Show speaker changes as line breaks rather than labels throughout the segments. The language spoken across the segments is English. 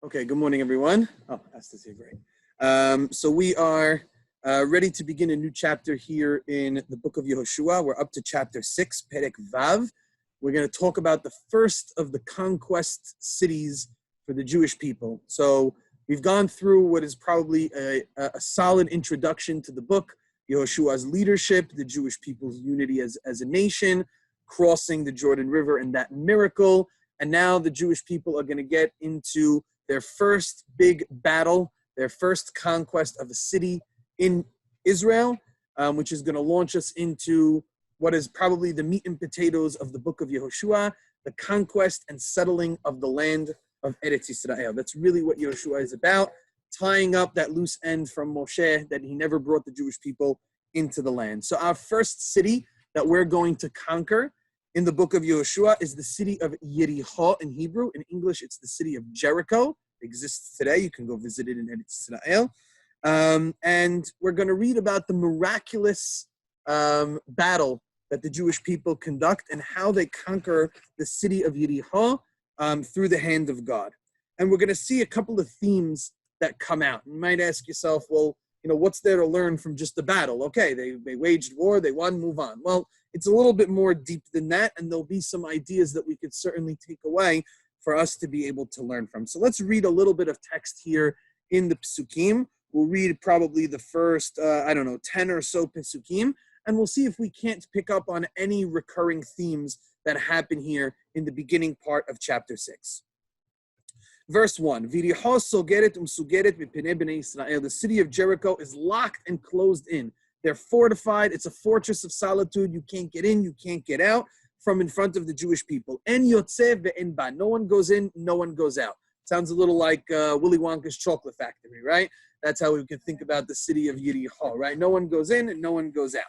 Okay, good morning, everyone. Oh, Astasia, great. So we are ready to begin a new chapter here in the book of Yehoshua. We're up to chapter 6, Perek Vav. We're going to talk about the first of the conquest cities for the Jewish people. So we've gone through what is probably a solid introduction to the book, Yehoshua's leadership, the Jewish people's unity as a nation, crossing the Jordan River and that miracle. And now the Jewish people are going to get into their first big battle, their first conquest of a city in Israel, which is going to launch us into what is probably the meat and potatoes of the book of Yehoshua, the conquest and settling of the land of Eretz Yisrael. That's really what Yehoshua is about, tying up that loose end from Moshe that he never brought the Jewish people into the land. So our first city that we're going to conquer in the book of Yehoshua is the city of Jericho in Hebrew. In English, it's the city of Jericho. It exists today. You can go visit it in Eretz Yisrael. And we're going to read about the miraculous battle that the Jewish people conduct and how they conquer the city of Jericho through the hand of God. And we're going to see a couple of themes that come out. You might ask yourself, well, what's there to learn from just the battle? Okay, they waged war, they won, move on. Well, it's a little bit more deep than that, and there'll be some ideas that we could certainly take away for us to be able to learn from. So let's read a little bit of text here in the Pesukim. We'll read probably the first, 10 or so Pesukim, and we'll see if we can't pick up on any recurring themes that happen here in the beginning part of chapter 6. Verse 1, the city of Jericho is locked and closed in. They're fortified. It's a fortress of solitude. You can't get in, you can't get out from in front of the Jewish people. En yotzeh ve'en ba. No one goes in, no one goes out. Sounds a little like Willy Wonka's chocolate factory, right? That's how we can think about the city of Yericho, right? No one goes in and no one goes out.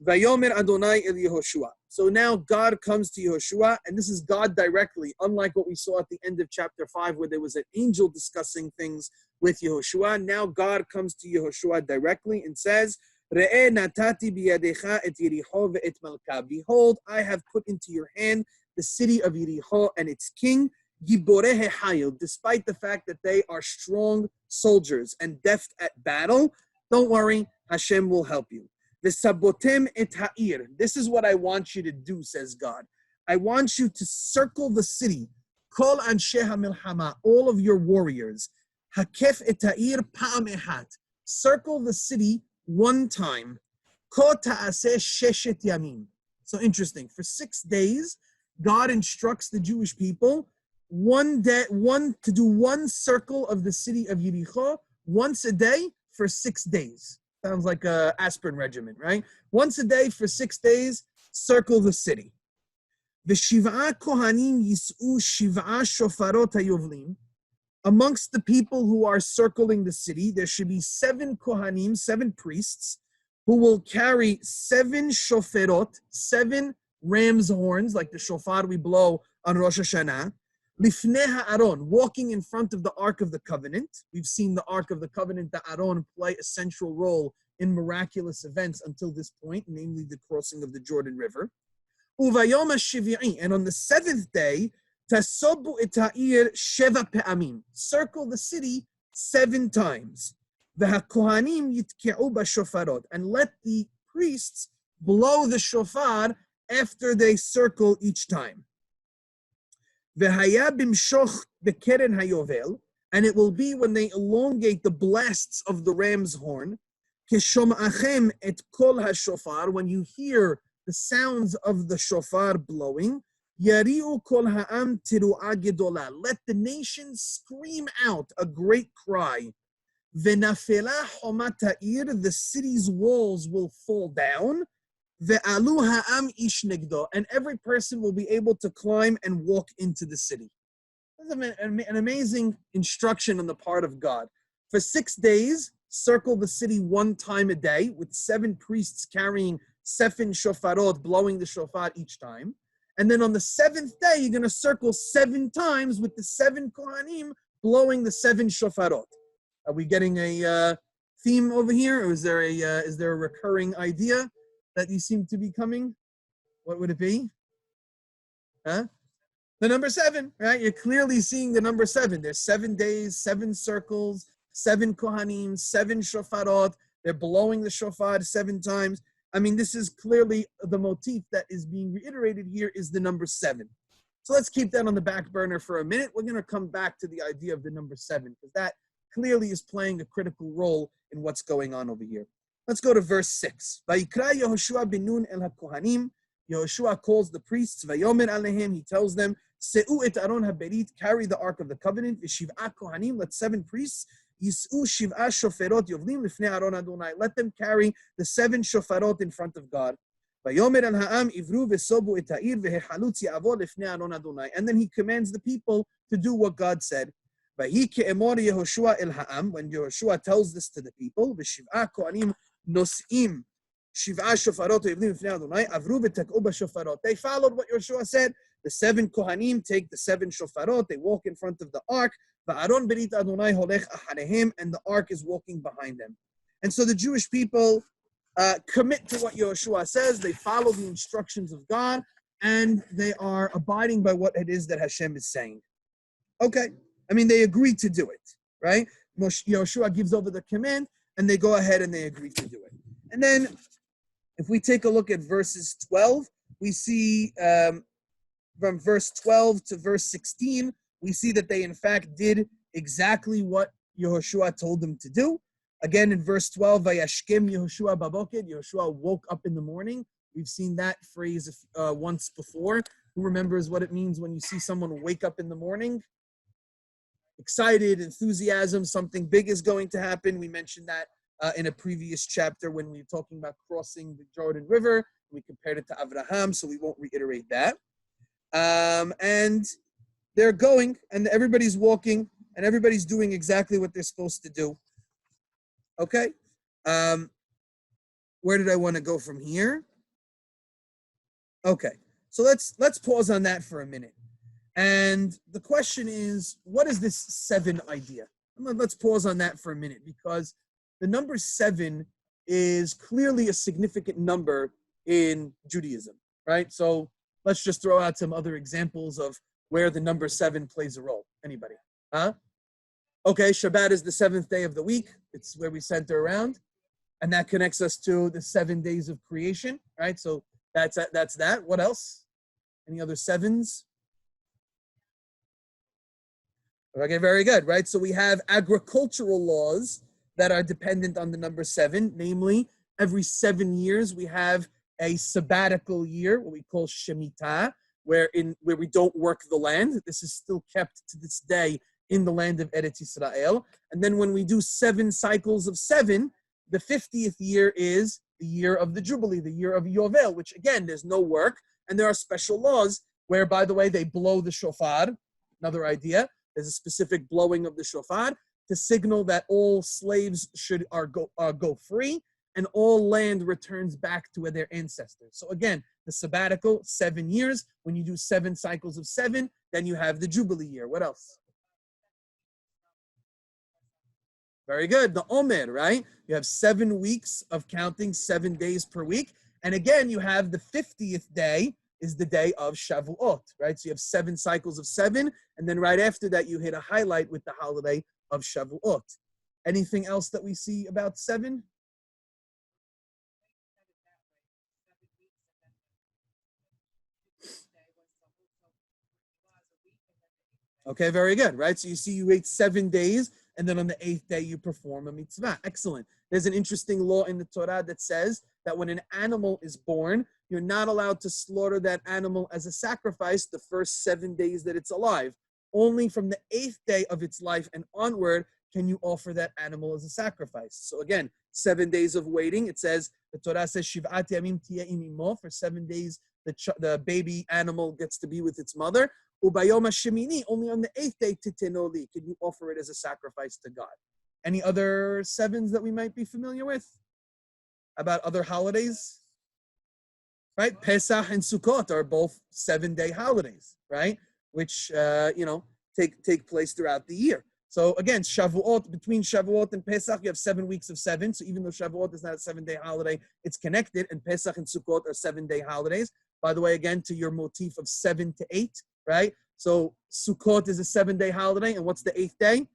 Vayomer Adonai el Yehoshua. So now God comes to Yehoshua, and this is God directly, unlike what we saw at the end of chapter 5, where there was an angel discussing things with Yehoshua. Now God comes to Yehoshua directly and says, Re'eh natati biyadecha et Yericho ve'et malka. Behold, I have put into your hand the city of Yericho and its king, Giboreh Hayil, despite the fact that they are strong soldiers and deft at battle. Don't worry, Hashem will help you. V'sabotem et ha'ir. This is what I want you to do, says God. I want you to circle the city. Kol anshe ha'milchama, all of your warriors. Hakef et ha'ir pa'am ehat. Circle the city one time. Ko ta'aseh sheshet yamim. So interesting. For 6 days, God instructs the Jewish people to do one circle of the city of Yericho once a day for 6 days. Sounds like an aspirin regimen, right? Once a day for 6 days, circle the city. V'shiv'a kohanim yis'u shiv'a shofarot hayovlim. Amongst the people who are circling the city, there should be 7 kohanim, 7 priests, who will carry 7 shofarot, 7 ram's horns, like the shofar we blow on Rosh Hashanah, Lifnei ha'aron, walking in front of the Ark of the Covenant. We've seen the Ark of the Covenant, the Aron, play a central role in miraculous events until this point, namely the crossing of the Jordan River. Uvayom ha'shivi'i, and on the 7th day, tasobu et ha'ir sheva pe'amim, circle the city 7 times. V'ha'kohanim yitke'u ba'shofarot, and let the priests blow the shofar after they circle each time. V'haya bimshoch bekeren hayovel, and it will be when they elongate the blasts of the ram's horn, keshoma'achem et kol hashofar, when you hear the sounds of the shofar blowing, yari'u kol ha'am tiru'a gedola, let the nations scream out a great cry. V'nafela homat ha'ir, the city's walls will fall down. Ve'alu ha'am ish negdo, and every person will be able to climb and walk into the city. That's an amazing instruction on the part of God. For 6 days, circle the city 1 time a day with 7 priests carrying 7 shofarot, blowing the shofar each time. And then on the 7th day, you're going to circle 7 times with the 7 kohanim blowing the 7 shofarot. Are we getting a theme over here, or is there a recurring idea that you seem to be coming? What would it be? Huh? The number 7, right? You're clearly seeing the number 7. There's 7 days, 7 circles, 7 kohanim, 7 shofarot. They're blowing the shofar 7 times. I mean, this is clearly the motif that is being reiterated here is the number 7. So let's keep that on the back burner for a minute. We're going to come back to the idea of the number 7 because that clearly is playing a critical role in what's going on over here. Let's go to verse 6. Vayikra Yehoshua binun el hakohanim. Yehoshua calls the priests. Vayomer alehem. He tells them, Se'u et Aron haberit. Carry the ark of the covenant. V'shiv'a kohanim. Let 7 priests. Yis'u shiv'a shoferot yovlim lifnei Aron Adonai. Let them carry the 7 shofarot in front of God. Vayomer al ha'am ivru v'sobu et ha'ir v'hechalutz ya'avor lifnei Aron Adonai. And then he commands the people to do what God said. Vahi ke'emor Yehoshua el ha'am. When Yehoshua tells this to the people, v'shiv'a kohanim nos'im shiv'a shofarot yovlim lifnei Adonai avru v'tek'u b'shofarot. They followed what Yehoshua said. The 7 kohanim take the 7 shofarot. They walk in front of the ark. Va'aron berit Adonai holech acharehem, and the ark is walking behind them. And so the Jewish people commit to what Yehoshua says. They follow the instructions of God, and they are abiding by what it is that Hashem is saying. Okay, I mean, they agree to do it, right? Yehoshua gives over the command, and they go ahead and they agree to do it. And then, if we take a look at verses 12, we see from verse 12 to verse 16, we see that they in fact did exactly what Yehoshua told them to do. Again, in verse 12, Vayashkem Yehoshua baboked, Yehoshua woke up in the morning. We've seen that phrase once before. Who remembers what it means when you see someone wake up in the morning? Excited, enthusiasm, something big is going to happen. We mentioned that in a previous chapter when we were talking about crossing the Jordan River. We compared it to Abraham, so we won't reiterate that. And they're going, and everybody's walking, and everybody's doing exactly what they're supposed to do. Okay? Where did I want to go from here? Okay, so let's pause on that for a minute. And the question is, what is this 7 idea? Let's pause on that for a minute, because the number 7 is clearly a significant number in Judaism, right? So let's just throw out some other examples of where the number 7 plays a role. Anybody? Huh? Okay, Shabbat is the 7th day of the week. It's where we center around. And that connects us to the 7 days of creation, right? So that's that. What else? Any other 7s? Okay, very good, right? So we have agricultural laws that are dependent on the number 7. Namely, every 7 years we have a sabbatical year, what we call Shemitah, where we don't work the land. This is still kept to this day in the land of Eretz Yisrael. And then when we do 7 cycles of 7, the 50th year is the year of the Jubilee, the year of Yovel, which again, there's no work. And there are special laws where, by the way, they blow the shofar. Another idea, there's a specific blowing of the shofar to signal that all slaves go free and all land returns back to their ancestors. So again, the sabbatical, 7 years. When you do 7 cycles of 7, then you have the Jubilee year. What else? Very good. The Omer, right? You have 7 weeks of counting 7 days per week. And again, you have the 50th day is the day of Shavuot, right? So you have 7 cycles of 7. And then right after that, you hit a highlight with the holiday of Shavuot. Anything else that we see about 7? Okay, very good, right? So you see you wait 7 days, and then on the 8th day you perform a mitzvah. Excellent. There's an interesting law in the Torah that says that when an animal is born, you're not allowed to slaughter that animal as a sacrifice the first 7 days that it's alive. Only from the 8th day of its life and onward can you offer that animal as a sacrifice. So again, 7 days of waiting. It says, the Torah says, Shiv'at yamim tiyeh imimo. For 7 days, the baby animal gets to be with its mother. Ubayom hashemini, only on the 8th day, titenoli, can you offer it as a sacrifice to God. Any other 7s that we might be familiar with? About other holidays? Right? Pesach and Sukkot are both 7-day holidays, right? Which, take place throughout the year. So again, Shavuot, between Shavuot and Pesach, you have 7 weeks of 7. So even though Shavuot is not a 7-day holiday, it's connected, and Pesach and Sukkot are 7-day holidays. By the way, again, to your motif of 7 to 8, right? So Sukkot is a 7-day holiday, and what's the 8th day?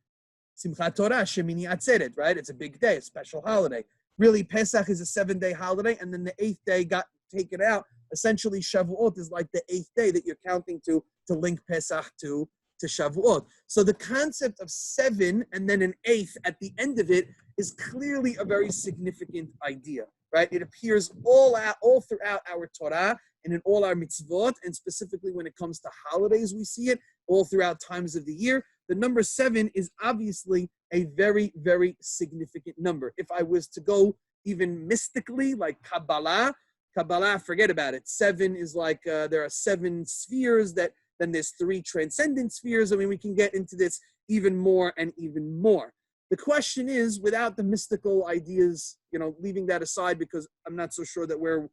Simchat Torah, Shemini Atzeret, right? It's a big day, a special holiday. Really, Pesach is a 7-day holiday, and then the 8th day got taken out. Essentially, Shavuot is like the 8th day that you're counting to link Pesach to Shavuot. So the concept of 7 and then an 8th at the end of it is clearly a very significant idea, right? It appears all throughout our Torah and in all our mitzvot, and specifically when it comes to holidays, we see it all throughout times of the year. The number 7 is obviously a very, very significant number. If I was to go even mystically, like Kabbalah, forget about it. 7 is like, there are 7 spheres then there's 3 transcendent spheres. I mean, we can get into this even more and even more. The question is, without the mystical ideas, leaving that aside, because I'm not so sure that we're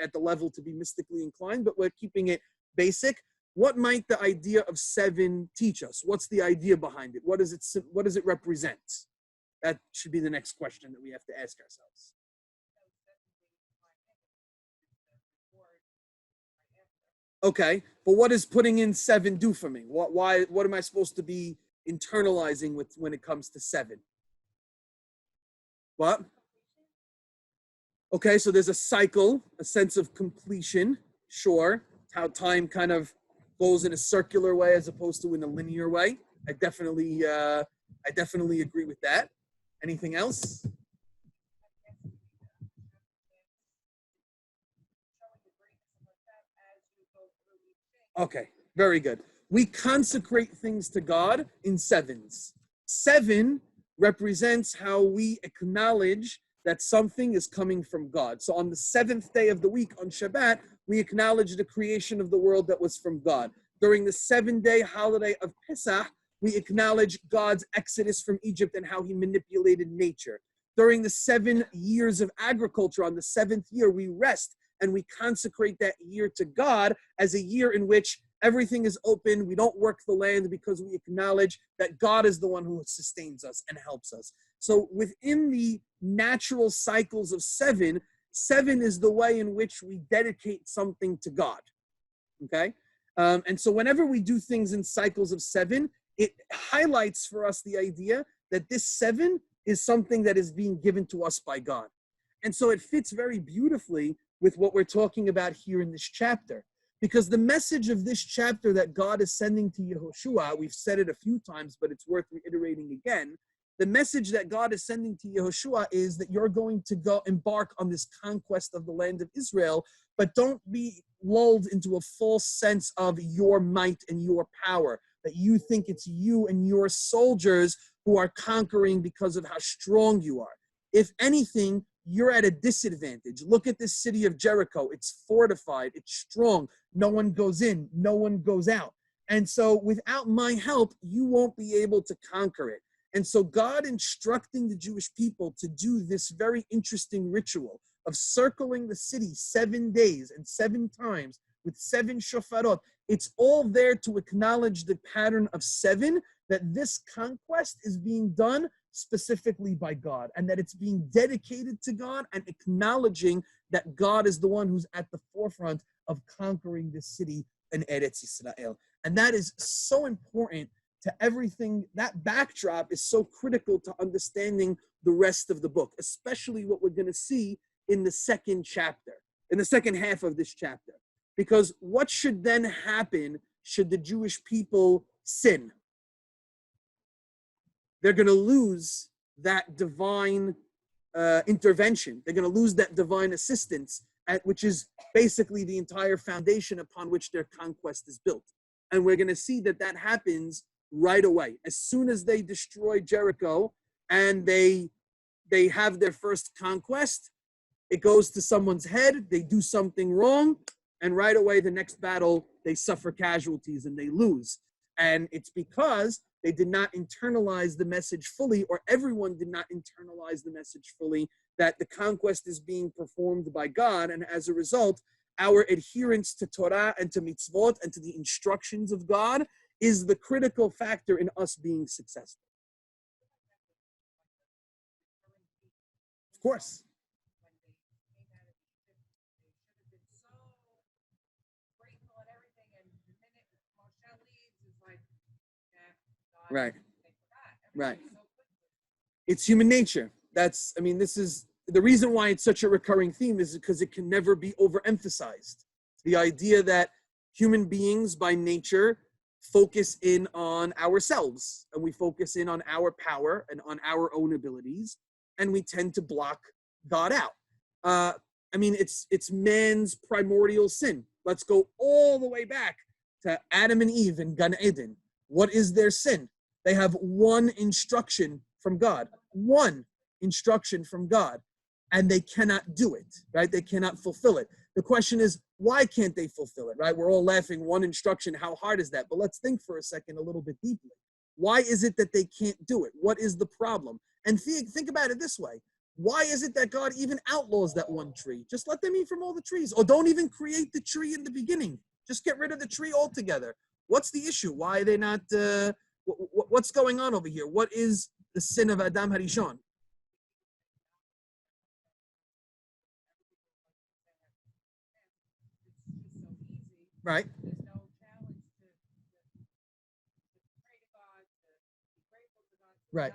at the level to be mystically inclined, but we're keeping it basic. What might the idea of 7 teach us? What's the idea behind it? What does it represent? That should be the next question that we have to ask ourselves. Okay, but what does putting in 7 do for me? What am I supposed to be internalizing when it comes to 7? What? Okay, so there's a cycle, a sense of completion. Sure, how time kind of goes in a circular way as opposed to in a linear way. I definitely agree with that. Anything else? Okay, very good. We consecrate things to God in 7s. 7 represents how we acknowledge that something is coming from God. So on the 7th day of the week, on Shabbat, we acknowledge the creation of the world that was from God. During the 7-day holiday of Pesach, we acknowledge God's exodus from Egypt and how he manipulated nature. During the 7 years of agriculture, on the 7th year, we rest and we consecrate that year to God as a year in which everything is open. We don't work the land because we acknowledge that God is the one who sustains us and helps us. So within the natural cycles of 7 is the way in which we dedicate something to God. Okay? And so whenever we do things in cycles of 7, it highlights for us the idea that this 7 is something that is being given to us by God. And so it fits very beautifully with what we're talking about here in this chapter. Because the message of this chapter that God is sending to Yehoshua, we've said it a few times, but it's worth reiterating again. The message that God is sending to Yehoshua is that you're going to go embark on this conquest of the land of Israel, but don't be lulled into a false sense of your might and your power, that you think it's you and your soldiers who are conquering because of how strong you are. If anything, you're at a disadvantage. Look at this city of Jericho. It's fortified. It's strong. No one goes in. No one goes out. And so without my help, you won't be able to conquer it. And so God instructing the Jewish people to do this very interesting ritual of circling the city 7 days and 7 times with 7 shofarot. It's all there to acknowledge the pattern of 7, that this conquest is being done specifically by God, and that it's being dedicated to God and acknowledging that God is the one who's at the forefront of conquering this city in Eretz Yisrael. And that is so important to everything. That backdrop is so critical to understanding the rest of the book, especially what we're going to see in the second chapter, in the second half of this chapter. Because what should then happen should the Jewish people sin? They're going to lose that divine intervention. They're going to lose that divine assistance, which is basically the entire foundation upon which their conquest is built. And we're going to see that happens right away. As soon as they destroy Jericho and they have their first conquest, it goes to someone's head, they do something wrong, and right away the next battle, they suffer casualties and they lose. And it's because they did not internalize the message fully, or everyone did not internalize the message fully, that the conquest is being performed by God. And as a result, our adherence to Torah and to mitzvot and to the instructions of God is the critical factor in us being successful. Of course. Right. Right. It's human nature. This is the reason why it's such a recurring theme is because it can never be overemphasized. The idea that human beings by nature focus in on ourselves and we focus in on our power and on our own abilities, and we tend to block God out. It's man's primordial sin. Let's go all the way back to Adam and Eve in Gan Eden. What is their sin? They have one instruction from God, one instruction from God, and they cannot do it, right? They cannot fulfill it. The question is, why can't they fulfill it, right? We're all laughing, one instruction, how hard is that? But let's think for a second a little bit deeply. Why is it that they can't do it? What is the problem? And think about it this way. Why is it that God even outlaws that one tree? Just let them eat from all the trees, or don't even create the tree in the beginning. Just get rid of the tree altogether. What's the issue? Why are they not... what's going on over here? What is the sin of Adam Harishon? Right. Right.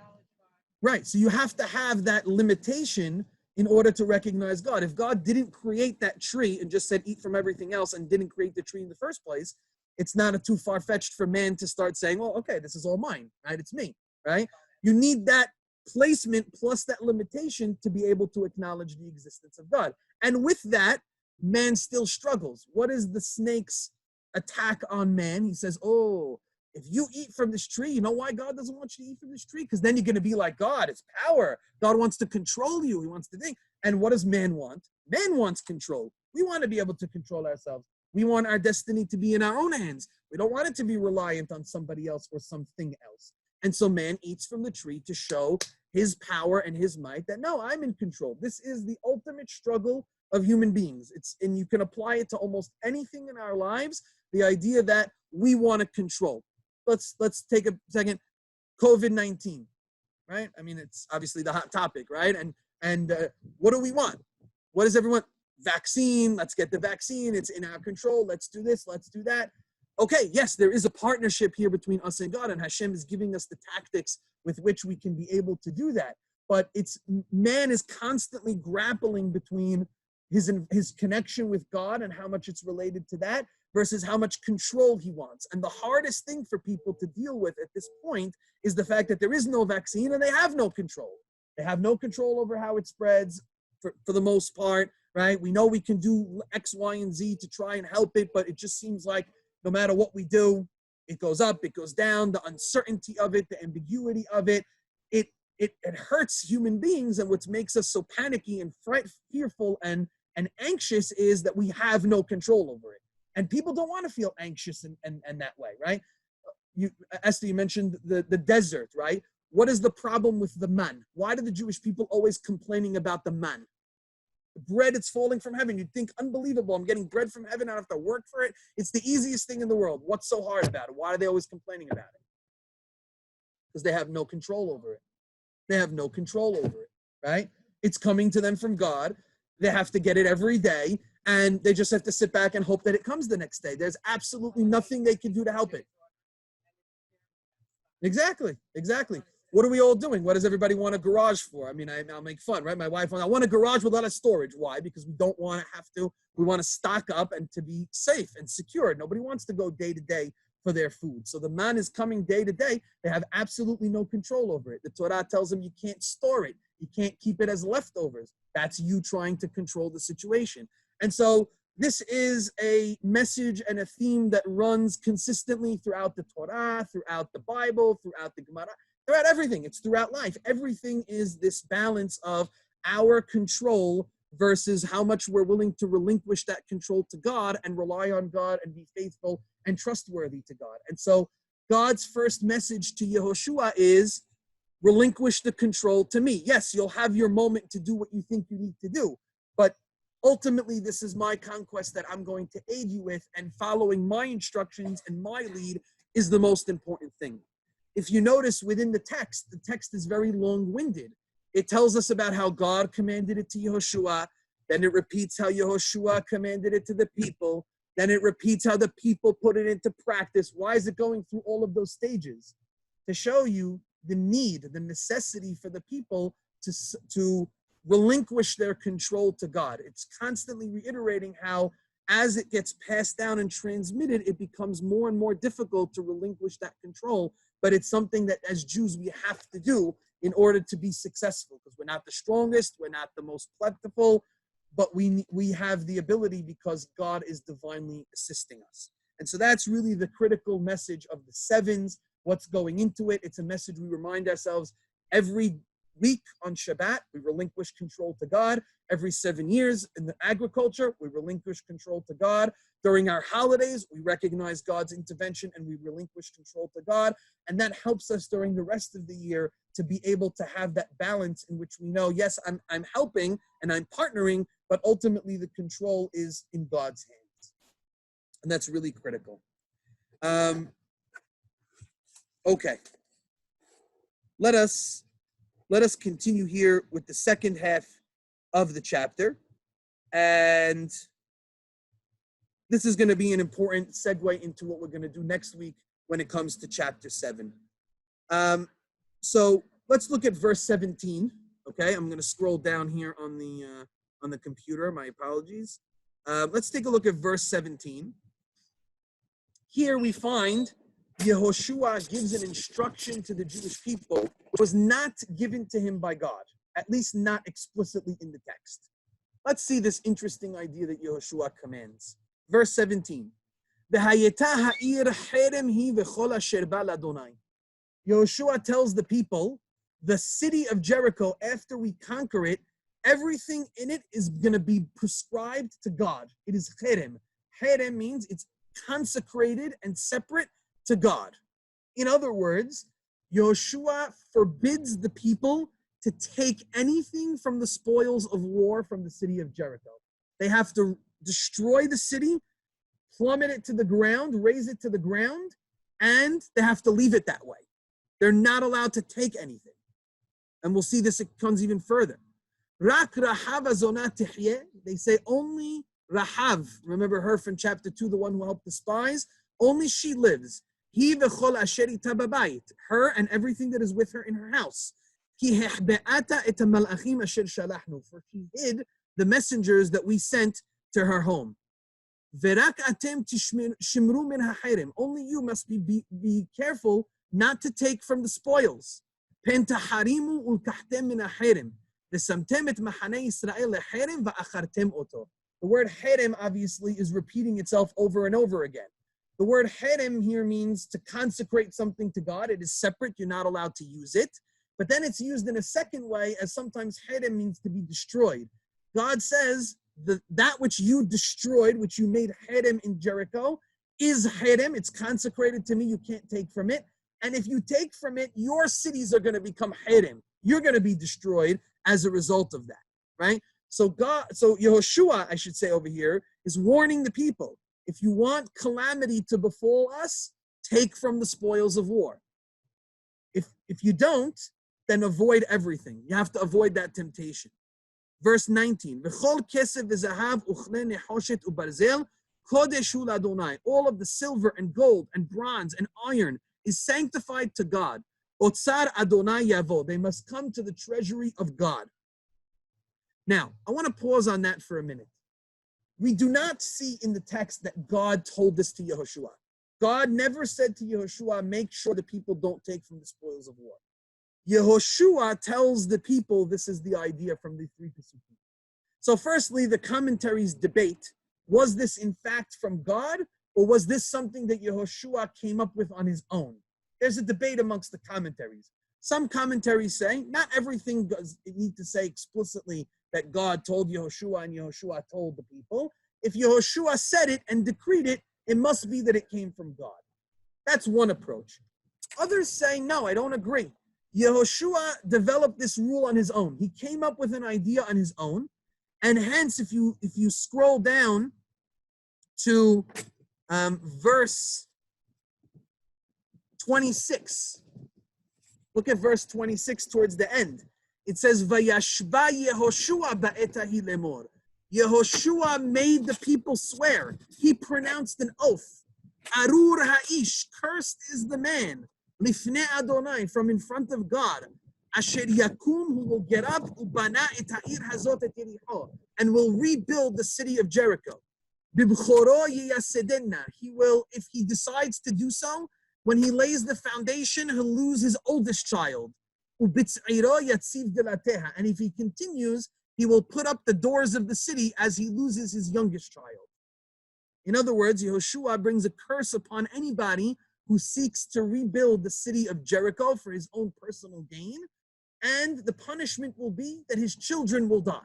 Right. So you have to have that limitation in order to recognize God. If God didn't create that tree and just said eat from everything else and didn't create the tree in the first place, it's not too far-fetched for man to start saying, well, okay, this is all mine, right? It's me, right? You need that placement plus that limitation to be able to acknowledge the existence of God. And with that, man still struggles. What is the snake's attack on man? He says, oh, if you eat from this tree, you know why God doesn't want you to eat from this tree? Because then you're going to be like God. It's power. God wants to control you. He wants to think. And what does man want? Man wants control. We want to be able to control ourselves. We want our destiny to be in our own hands. We don't want it to be reliant on somebody else or something else. And so man eats from the tree to show his power and his might that, no, I'm in control. This is the ultimate struggle of human beings. And you can apply it to almost anything in our lives, the idea that we want to control. Let's take a second. COVID-19, right? It's obviously the hot topic, right? And what do we want? What does everyone? Vaccine, let's get the vaccine. It's in our control. Let's do this. Let's do that. Okay, yes, there is a partnership here between us and God, and Hashem is giving us the tactics with which we can be able to do that. But man is constantly grappling between his connection with God and how much it's related to that versus how much control he wants. And the hardest thing for people to deal with at this point is the fact that there is no vaccine and they have no control. They have no control over how it spreads for the most part, right? We know we can do X, Y, and Z to try and help it, but it just seems like no matter what we do, it goes up, it goes down, the uncertainty of it, the ambiguity of it, it hurts human beings. And what makes us so panicky and fearful and anxious is that we have no control over it. And people don't want to feel anxious and that way, right? Esther, you mentioned the desert, right? What is the problem with the man? Why do the Jewish people always complaining about the man? The bread, it's falling from heaven. You'd think, unbelievable, I'm getting bread from heaven, I don't have to work for it. It's the easiest thing in the world. What's so hard about it? Why are they always complaining about it? Because they have no control over it. They have no control over it, right? It's coming to them from God. They have to get it every day, and they just have to sit back and hope that it comes the next day. There's absolutely nothing they can do to help it. Exactly. What are we all doing? What does everybody want a garage for? I'll make fun, right? My wife, I want a garage with a lot of storage. Why? Because we don't want to have to, we want to stock up and to be safe and secure. Nobody wants to go day to day for their food. So the man is coming day to day. They have absolutely no control over it. The Torah tells them you can't store it. You can't keep it as leftovers. That's you trying to control the situation. And so this is a message and a theme that runs consistently throughout the Torah, throughout the Bible, throughout the Gemara, throughout everything. It's throughout life. Everything is this balance of our control versus how much we're willing to relinquish that control to God and rely on God and be faithful and trustworthy to God. And so God's first message to Yehoshua is relinquish the control to me. Yes, you'll have your moment to do what you think you need to do, but ultimately, this is my conquest that I'm going to aid you with, and following my instructions and my lead is the most important thing. If you notice within the text is very long-winded. It tells us about how God commanded it to Yehoshua, then it repeats how Yehoshua commanded it to the people, then it repeats how the people put it into practice. Why is it going through all of those stages? to show you the need, the necessity for the people to relinquish their control to God. It's constantly reiterating how as it gets passed down and transmitted, it becomes more and more difficult to relinquish that control. But it's something that as Jews we have to do in order to be successful, because we're not the strongest, we're not the most plentiful, but we have the ability because God is divinely assisting us. And so that's really the critical message of the sevens, what's going into it. It's a message we remind ourselves every week on Shabbat, we relinquish control to God. Every 7 years in the agriculture, we relinquish control to God. During our holidays, we recognize God's intervention and we relinquish control to God. And that helps us during the rest of the year to be able to have that balance in which we know, yes, I'm helping and I'm partnering, but ultimately the control is in God's hands. And that's really critical. Okay. Let us continue here with the second half of the chapter. And this is going to be an important segue into what we're going to do next week when it comes to chapter 7. So let's look at verse 17. Okay, I'm going to scroll down here on the computer. My apologies. Let's take a look at verse 17. Here we find Yehoshua gives an instruction to the Jewish people which was not given to him by God, at least not explicitly in the text. Let's see this interesting idea that Yehoshua commands. Verse 17. Yehoshua tells the people, the city of Jericho, after we conquer it, everything in it is going to be prescribed to God. It is cherem. Cherem means it's consecrated and separate to God. In other words, Yehoshua forbids the people to take anything from the spoils of war from the city of Jericho. They have to destroy the city, plummet it to the ground, raise it to the ground, and they have to leave it that way. They're not allowed to take anything. And we'll see this, it comes even further. Rak Rahav azonah tihyeh. They say only Rahav, remember her from chapter 2, the one who helped the spies, only she lives. He v'chol asher ita babayit, her and everything that is with her in her house. Ki hechbe'ata et malachim asher shalachnu, for she hid the messengers that we sent to her home. Verak atem shimru min ha'cherem, only you must be careful not to take from the spoils. Pen taharimu ulkachtem min ha'cherem, v'samtem et machanei Yisrael lecherem va'achartem oto. The word cherem obviously is repeating itself over and over again. The word cherem here means to consecrate something to God. It is separate. You're not allowed to use it. But then it's used in a second way, as sometimes cherem means to be destroyed. God says that which you destroyed, which you made cherem in Jericho, is cherem. It's consecrated to me. You can't take from it. And if you take from it, your cities are going to become cherem. You're going to be destroyed as a result of that, right? So Yehoshua, I should say over here, is warning the people. If you want calamity to befall us, take from the spoils of war. If you don't, then avoid everything. You have to avoid that temptation. Verse 19. All of the silver and gold and bronze and iron is sanctified to God. Otsar Adonai Yavo. They must come to the treasury of God. Now, I want to pause on that for a minute. We do not see in the text that God told this to Yehoshua. God never said to Yehoshua, make sure the people don't take from the spoils of war. Yehoshua tells the people this is the idea from the 3 Pesukim. So firstly, the commentaries debate, was this in fact from God, or was this something that Yehoshua came up with on his own? There's a debate amongst the commentaries. Some commentaries say, not everything does it need to say explicitly that God told Yehoshua and Yehoshua told the people. If Yehoshua said it and decreed it, it must be that it came from God. That's one approach. Others say, no, I don't agree. Yehoshua developed this rule on his own. He came up with an idea on his own. And hence, if you scroll down to verse 26, look at verse 26 towards the end. It says, Vayashba Yehoshua ba'etahi lemor. Yehoshua made the people swear. He pronounced an oath. Arur ha'ish, cursed is the man. Lifnei Adonai, from in front of God. Asher yakum, who will get up, ubana et ha'ir hazot et Yericho, and will rebuild the city of Jericho. Bibchoro yiyasedenna. He will, if he decides to do so, when he lays the foundation, he'll lose his oldest child. Ubitz'iro yatziv delateha. And if he continues, he will put up the doors of the city as he loses his youngest child. In other words, Yehoshua brings a curse upon anybody who seeks to rebuild the city of Jericho for his own personal gain, and the punishment will be that his children will die.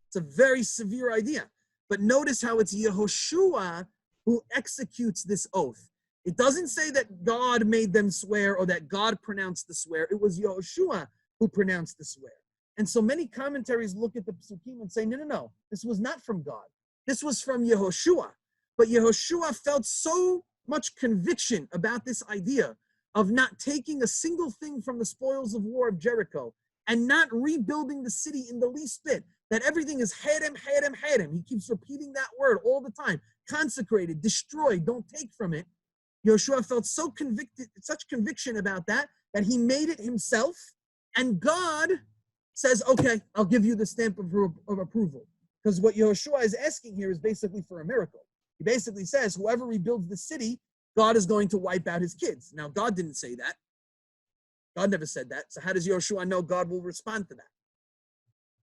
It's a very severe idea. But notice how it's Yehoshua who executes this oath. It doesn't say that God made them swear or that God pronounced the swear. It was Yehoshua who pronounced the swear. And so many commentaries look at the Psukim and say, no, this was not from God. This was from Yehoshua. But Yehoshua felt so much conviction about this idea of not taking a single thing from the spoils of war of Jericho and not rebuilding the city in the least bit, that everything is herem, herem, herem. He keeps repeating that word all the time. Consecrated, destroyed, don't take from it. Yehoshua felt so convicted, such conviction about that he made it himself. And God says, okay, I'll give you the stamp of approval. Because what Yehoshua is asking here is basically for a miracle. He basically says, whoever rebuilds the city, God is going to wipe out his kids. Now, God didn't say that. God never said that. So how does Yehoshua know God will respond to that?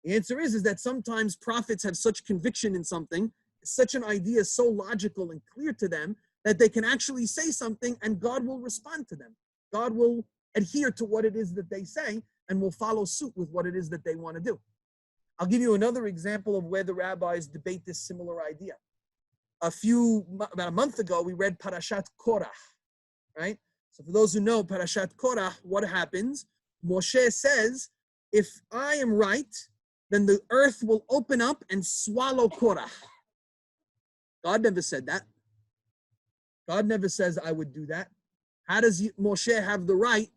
The answer is that sometimes prophets have such conviction in something, such an idea is so logical and clear to them that they can actually say something and God will respond to them. God will adhere to what it is that they say and will follow suit with what it is that they want to do. I'll give you another example of where the rabbis debate this similar idea. About a month ago, we read Parashat Korach, right? So for those who know Parashat Korach, what happens? Moshe says, if I am right, then the earth will open up and swallow Korach. God never said that. God never says I would do that. How does Moshe have the right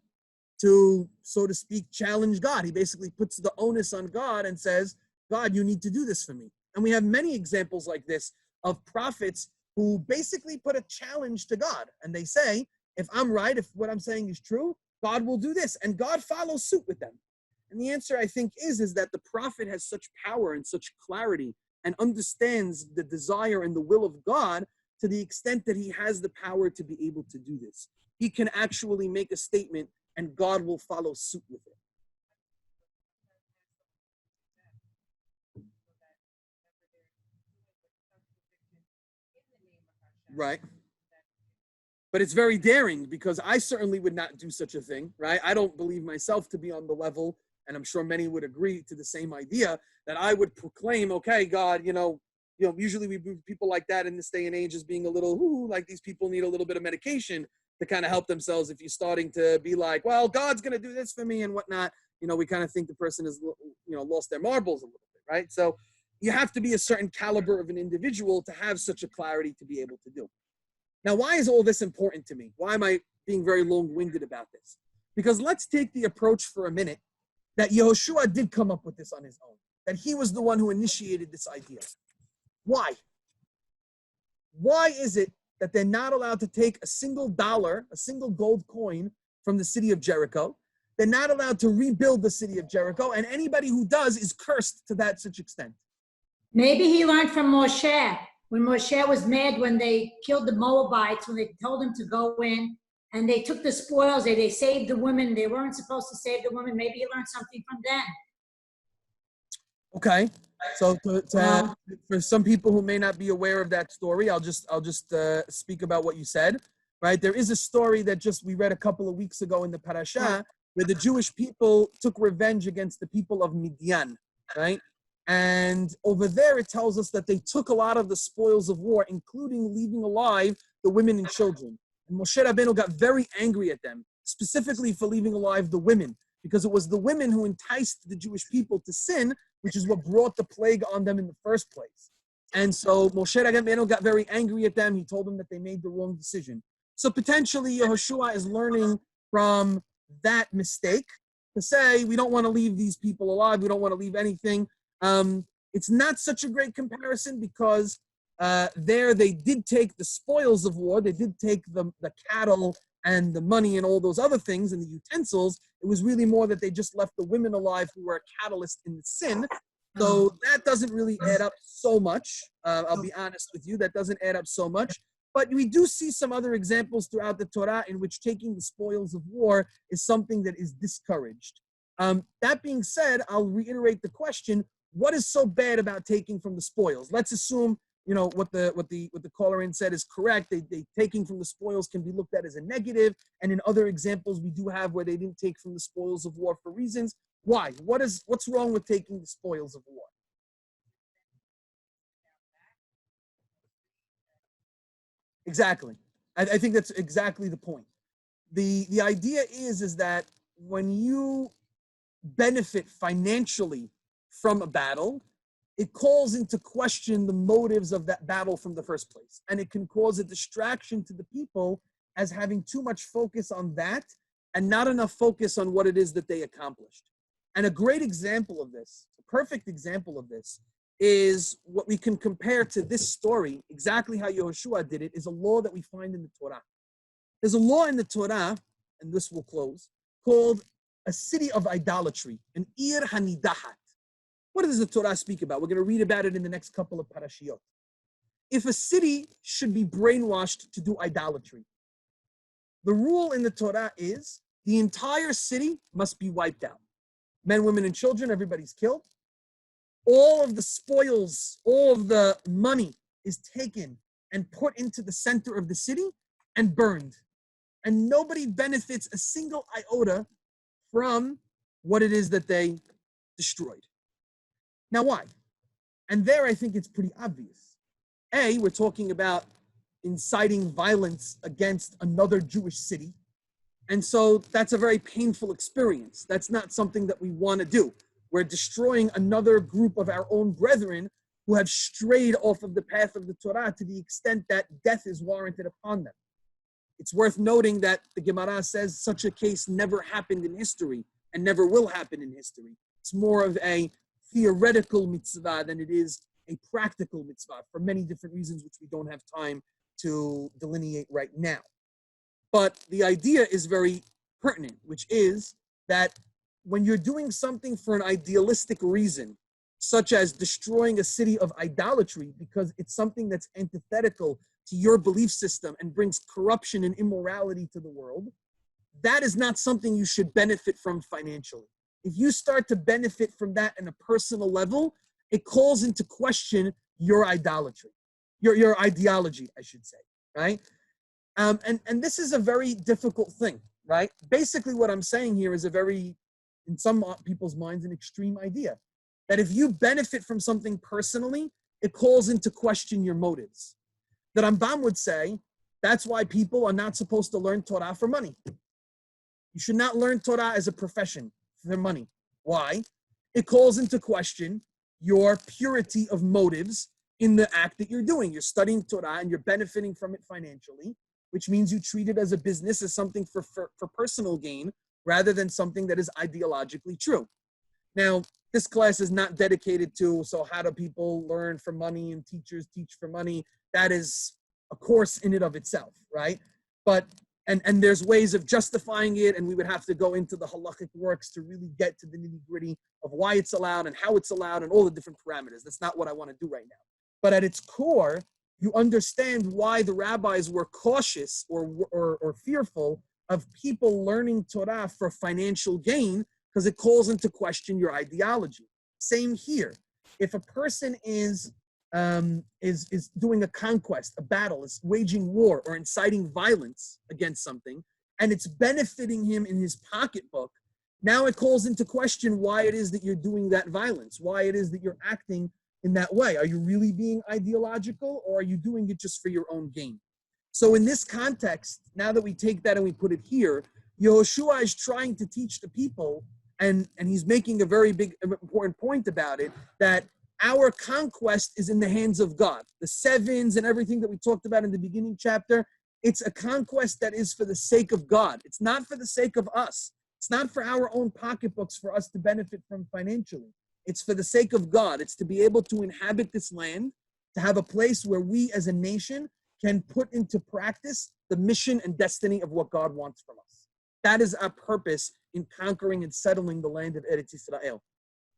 to, so to speak, challenge God? He basically puts the onus on God and says, God, you need to do this for me. And we have many examples like this of prophets who basically put a challenge to God. And they say, if I'm right, if what I'm saying is true, God will do this. And God follows suit with them. And the answer, I think, is that the prophet has such power and such clarity and understands the desire and the will of God to the extent that he has the power to be able to do this. He can actually make a statement and God will follow suit with it. Right. But it's very daring because I certainly would not do such a thing, right? I don't believe myself to be on the level, and I'm sure many would agree to the same idea, that I would proclaim, okay, God, usually we view people like that in this day and age as being a little, like these people need a little bit of medication to kind of help themselves. If you're starting to be like, well, God's going to do this for me and whatnot, we kind of think the person has, lost their marbles a little bit, right? So you have to be a certain caliber of an individual to have such a clarity to be able to do. Now, why is all this important to me? Why am I being very long-winded about this? Because let's take the approach for a minute that Yehoshua did come up with this on his own, that he was the one who initiated this idea. Why? Why is it that they're not allowed to take a single dollar, a single gold coin from the city of Jericho? They're not allowed to rebuild the city of Jericho, and anybody who does is cursed to that such extent.
Maybe he learned from Moshe. When Moshe was mad when they killed the Moabites, when they told him to go in, and they took the spoils, they saved the women. They weren't supposed to save the women. Maybe he learned something from them.
Okay, so for some people who may not be aware of that story, I'll just speak about what you said. Right, there is a story that we read a couple of weeks ago in the parasha where the Jewish people took revenge against the people of Midian. Right. And over there, it tells us that they took a lot of the spoils of war, including leaving alive the women and children. And Moshe Rabbeinu got very angry at them, specifically for leaving alive the women, because it was the women who enticed the Jewish people to sin, which is what brought the plague on them in the first place. And so Moshe Rabbeinu got very angry at them. He told them that they made the wrong decision. So potentially Yehoshua is learning from that mistake to say, we don't want to leave these people alive. We don't want to leave anything. It's not such a great comparison because there they did take the spoils of war. They did take the cattle and the money and all those other things and the utensils. It was really more that they just left the women alive who were a catalyst in the sin. So that doesn't really add up so much. I'll be honest with you, that doesn't add up so much. But we do see some other examples throughout the Torah in which taking the spoils of war is something that is discouraged. That being said, I'll reiterate the question: what is so bad about taking from the spoils? Let's assume what the caller in said is correct. They taking from the spoils can be looked at as a negative, and in other examples we do have where they didn't take from the spoils of war for reasons. Why? What's wrong with taking the spoils of war? Exactly. I think that's exactly the point. The idea is that when you benefit financially from a battle, it calls into question the motives of that battle from the first place. And it can cause a distraction to the people as having too much focus on that and not enough focus on what it is that they accomplished. And a great example of this, a perfect example of this, is what we can compare to this story, exactly how Yehoshua did it, is a law that we find in the Torah. There's a law in the Torah, and this will close, called a city of idolatry, an Ir Hanidahat. What does the Torah speak about? We're going to read about it in the next couple of parashiyot. If a city should be brainwashed to do idolatry, the rule in the Torah is the entire city must be wiped out. Men, women, and children, everybody's killed. All of the spoils, all of the money is taken and put into the center of the city and burned. And nobody benefits a single iota from what it is that they destroyed. Now, why? And there I think it's pretty obvious. A, we're talking about inciting violence against another Jewish city. And so that's a very painful experience. That's not something that we want to do. We're destroying another group of our own brethren who have strayed off of the path of the Torah to the extent that death is warranted upon them. It's worth noting that the Gemara says such a case never happened in history and never will happen in history. It's more of a theoretical mitzvah than it is a practical mitzvah for many different reasons, which we don't have time to delineate right now. But the idea is very pertinent, which is that when you're doing something for an idealistic reason, such as destroying a city of idolatry because it's something that's antithetical to your belief system and brings corruption and immorality to the world, that is not something you should benefit from financially. If you start to benefit from that in a personal level, it calls into question your idolatry, your ideology, I should say, right? And this is a very difficult thing, right? Basically, what I'm saying here is a very, in some people's minds, an extreme idea. That if you benefit from something personally, it calls into question your motives. The Rambam would say, that's why people are not supposed to learn Torah for money. You should not learn Torah as a profession for money. Why? It calls into question your purity of motives in the act that you're doing. You're studying Torah and you're benefiting from it financially, which means you treat it as a business, as something for personal gain, rather than something that is ideologically true. Now, this class is not dedicated to, so how do people learn for money and teachers teach for money? That is a course in and of itself, right? But, and there's ways of justifying it, and we would have to go into the halachic works to really get to the nitty-gritty of why it's allowed and how it's allowed and all the different parameters. That's not what I want to do right now. But at its core, you understand why the rabbis were cautious or fearful of people learning Torah for financial gain, because it calls into question your ideology. Same here. If a person is doing a conquest, a battle, is waging war or inciting violence against something, and it's benefiting him in his pocketbook, now it calls into question why it is that you're doing that violence, why it is that you're acting in that way. Are you really being ideological, or are you doing it just for your own gain? So in this context, now that we take that and we put it here, Yehoshua is trying to teach the people, and he's making a very big, important point about it, that our conquest is in the hands of God. The sevens and everything that we talked about in the beginning chapter, it's a conquest that is for the sake of God. It's not for the sake of us. It's not for our own pocketbooks for us to benefit from financially. It's for the sake of God. It's to be able to inhabit this land, to have a place where we as a nation can put into practice the mission and destiny of what God wants from us. That is our purpose in conquering and settling the land of Eretz Israel.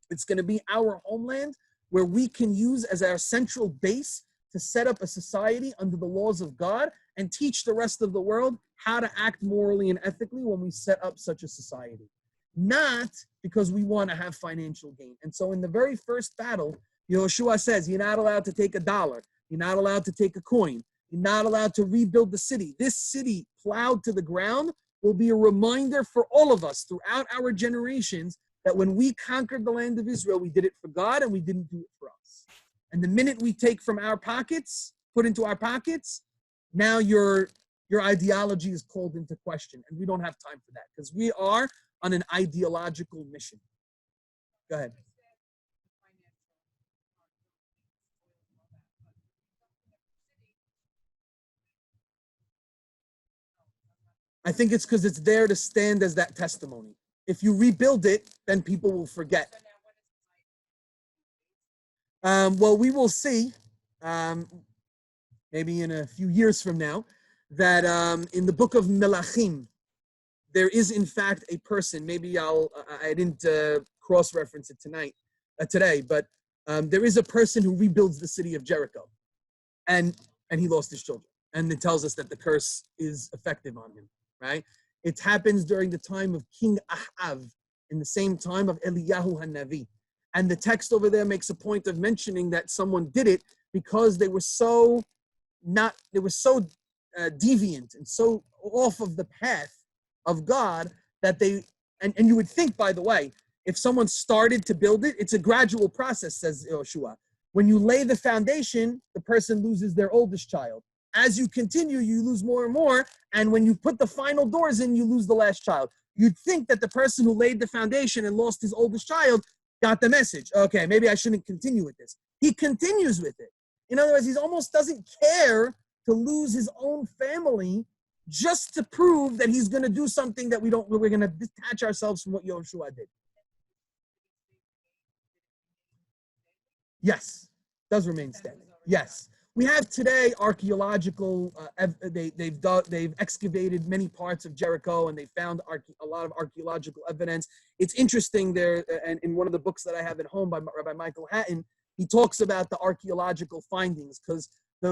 It's going to be our homeland where we can use as our central base to set up a society under the laws of God and teach the rest of the world how to act morally and ethically when we set up such a society. Not because we want to have financial gain. And so in the very first battle, Yehoshua says, you're not allowed to take $1. You're not allowed to take a coin. You're not allowed to rebuild the city. This city plowed to the ground will be a reminder for all of us throughout our generations that when we conquered the land of Israel, we did it for God and we didn't do it for us. And the minute we take from our pockets, put into our pockets, now your ideology is called into question. And we don't have time for that because we are on an ideological mission. Go ahead. I think it's because it's there to stand as that testimony. If you rebuild it, then people will forget. Well, we will see, maybe in a few years from now, that in the book of Melachim, there is in fact a person. Maybe I didn't cross-reference it today, but there is a person who rebuilds the city of Jericho, and he lost his children, and it tells us that the curse is effective on him. Right? It happens during the time of King Ahav, in the same time of Eliyahu Hanavi. And the text over there makes a point of mentioning that someone did it because they were so deviant and so off of the path of God that they, and you would think, by the way, if someone started to build it, it's a gradual process, says Yehoshua. When you lay the foundation, the person loses their oldest child. As you continue, you lose more and more. And when you put the final doors in, you lose the last child. You'd think that the person who laid the foundation and lost his oldest child got the message. Okay, maybe I shouldn't continue with this. He continues with it. In other words, he almost doesn't care to lose his own family just to prove that he's going to do something that we're going to detach ourselves from what Yehoshua did. Yes, does remain standing. Yes. We have today archaeological, they've excavated many parts of Jericho and they found a lot of archaeological evidence. It's interesting there, and in one of the books that I have at home by Rabbi Michael Hatton, he talks about the archaeological findings because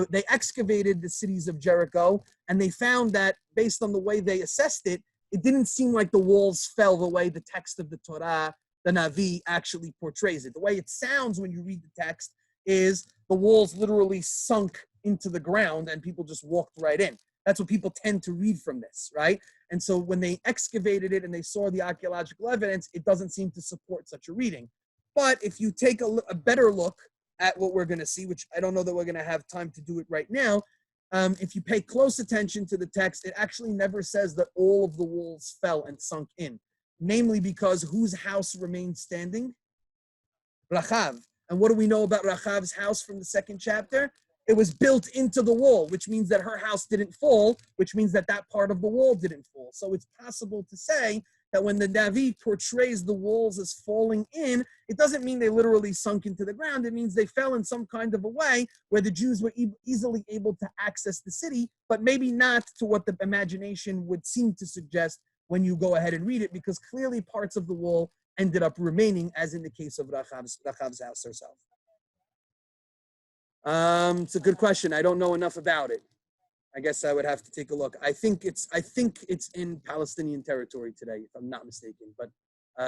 they excavated the cities of Jericho and they found that based on the way they assessed it, it didn't seem like the walls fell the way the text of the Torah, the Navi, actually portrays it. The way it sounds when you read the text is the walls literally sunk into the ground and people just walked right in. That's what people tend to read from this, right? And so when they excavated it and they saw the archaeological evidence, it doesn't seem to support such a reading. But if you take a better look at what we're going to see, which I don't know that we're going to have time to do it right now, if you pay close attention to the text, it actually never says that all of the walls fell and sunk in. Namely because whose house remained standing? Rachav. And what do we know about Rachav's house from the second chapter? It was built into the wall, which means that her house didn't fall, which means that that part of the wall didn't fall. So it's possible to say that when the Navi portrays the walls as falling in, it doesn't mean they literally sunk into the ground. It means they fell in some kind of a way where the Jews were easily able to access the city, but maybe not to what the imagination would seem to suggest when you go ahead and read it, because clearly parts of the wall ended up remaining, as in the case of Rachav's house herself. It's a good question. I don't know enough about it. I guess I would have to take a look. I think it's in Palestinian territory today, if I'm not mistaken. But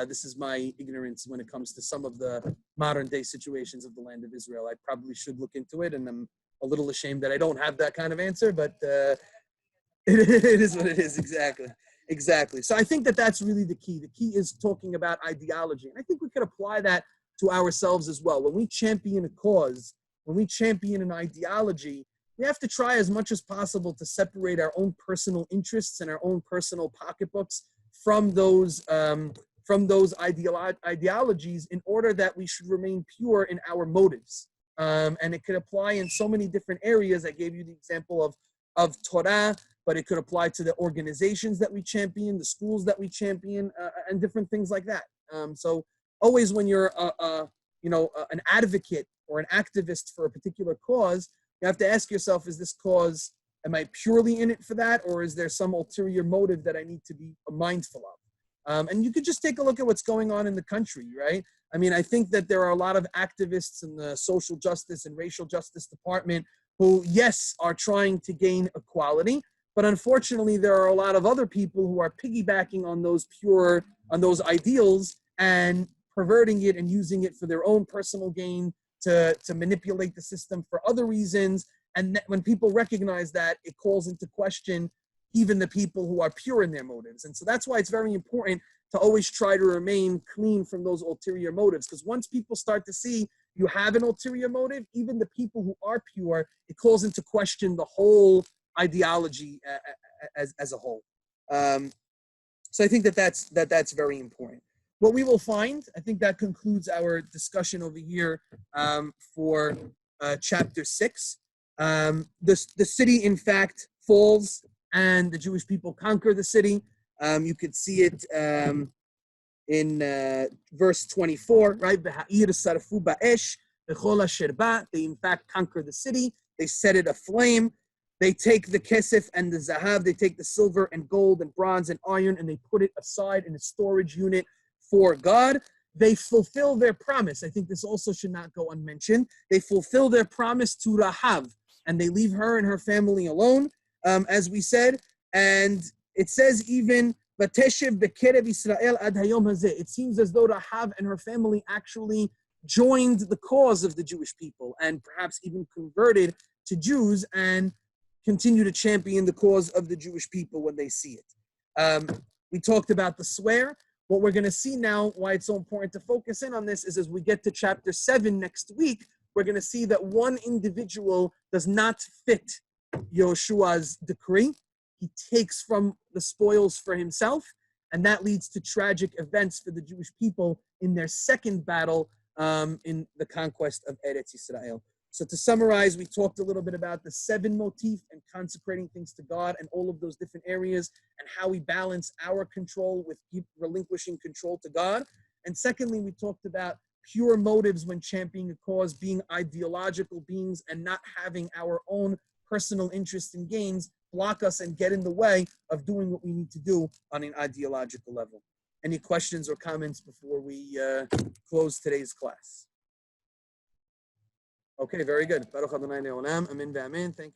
this is my ignorance when it comes to some of the modern day situations of the land of Israel. I probably should look into it, and I'm a little ashamed that I don't have that kind of answer. But it is what it is. Exactly. So I think that that's really the key. The key is talking about ideology. And I think we could apply that to ourselves as well. When we champion a cause, when we champion an ideology, we have to try as much as possible to separate our own personal interests and our own personal pocketbooks from those ideologies in order that we should remain pure in our motives. And it could apply in so many different areas. I gave you the example of Torah, but it could apply to the organizations that we champion, the schools that we champion, and different things like that. So always when you're an advocate or an activist for a particular cause, you have to ask yourself, is this cause Am I purely in it for that, or is there some ulterior motive that I need to be mindful of? And you could just take a look at what's going on in the country, right? I mean, I think that there are a lot of activists in the social justice and racial justice department who, yes, are trying to gain equality, but unfortunately, there are a lot of other people who are piggybacking on those ideals and perverting it and using it for their own personal gain to manipulate the system for other reasons. And when people recognize that, it calls into question even the people who are pure in their motives. And so that's why it's very important to always try to remain clean from those ulterior motives. Because once people start to see you have an ulterior motive, even the people who are pure, it calls into question the whole ideology as a whole. So I think that's very important. What we will find, I think that concludes our discussion over here for chapter 6. The city, in fact, falls, and the Jewish people conquer the city. You could see it in verse 24, right? They in fact conquer the city. They set it aflame. They take the kesef and the zahav. They take the silver and gold and bronze and iron, and they put it aside in a storage unit for God. They fulfill their promise. I think this also should not go unmentioned. They fulfill their promise to Rahav, and they leave her and her family alone, as we said. And it says even, Vateshev bekerev Israel ad hayom hazeh. It seems as though Rahav and her family actually joined the cause of the Jewish people and perhaps even converted to Jews and continue to champion the cause of the Jewish people when they see it. We talked about the swear. What we're going to see now, why it's so important to focus in on this, is as we get to chapter 7 next week, we're going to see that one individual does not fit Yehoshua's decree. He takes from the spoils for himself, and that leads to tragic events for the Jewish people in their second battle in the conquest of Eretz Yisrael. So to summarize, we talked a little bit about the 7 motif and consecrating things to God and all of those different areas and how we balance our control with relinquishing control to God. And secondly, we talked about pure motives when championing a cause, being ideological beings and not having our own personal interests and gains block us and get in the way of doing what we need to do on an ideological level. Any questions or comments before we close today's class? Okay, very good. Baruch Adonai Le'olam. Amen ve'amen. Thank you.